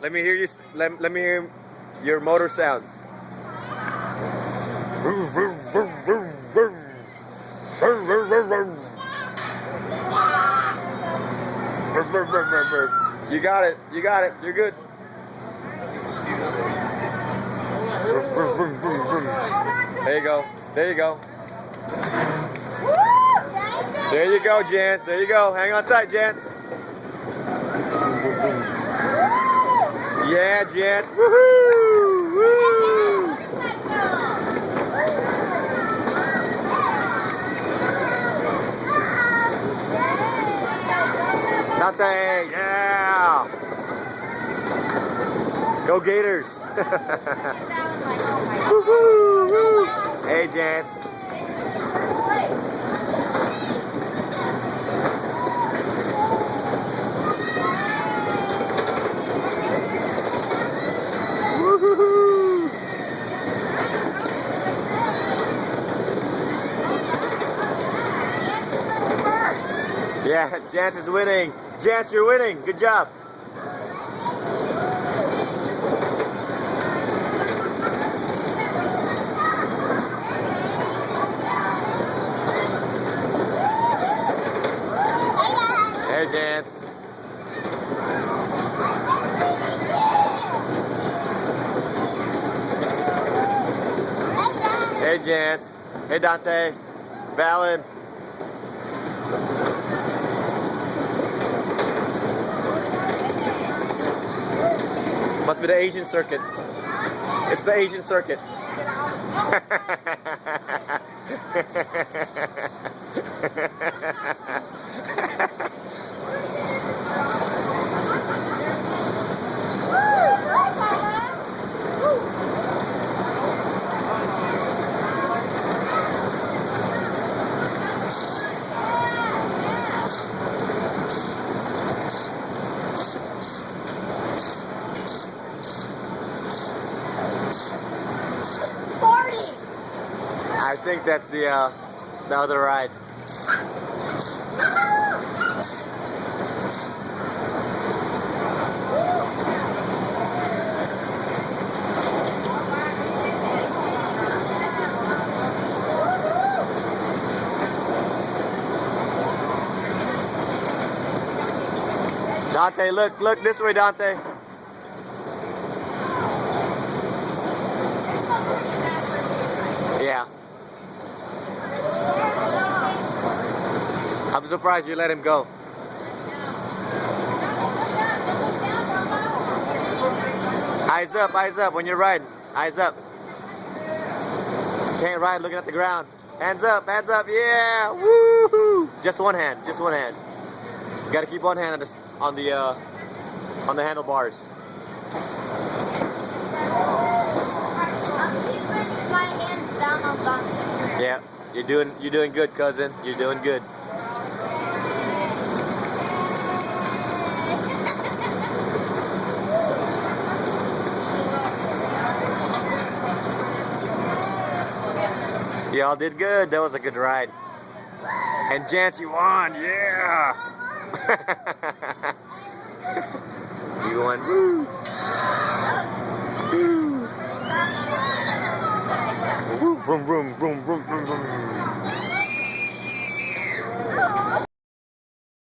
Let me hear you. Let me hear your motor sounds. You got it. You got it. You're good. There you go. There you go. There you go, Jantz. There you go. Hang on tight, Jantz. Yeah, Jantz. Woohoo! Woo! Dante, yeah! Go Gators! Woo-hoo! Hey, Jantz. Woo-hoo! Yeah, Jantz is winning. Jantz, you're winning. Good job. Hey, Jantz. Hey, Jantz. Hey, Dante. Valen. Must be the Asian circuit. It's the Asian circuit. I think that's the other ride. Dante, look this way, Dante. Yeah. I'm surprised you let him go. Eyes up when you're riding. Eyes up. Can't ride looking at the ground. Hands up, yeah! Woo! Just one hand. You gotta keep one hand on the handlebars. I'm keeping my hands down on Dante. Yeah, you're doing good, cousin. You're doing good. Y'all did good. That was a good ride. And Jantz, you won. Yeah. You won. Woo. Woo. Vroom, vroom, vroom, vroom, vroom, vroom.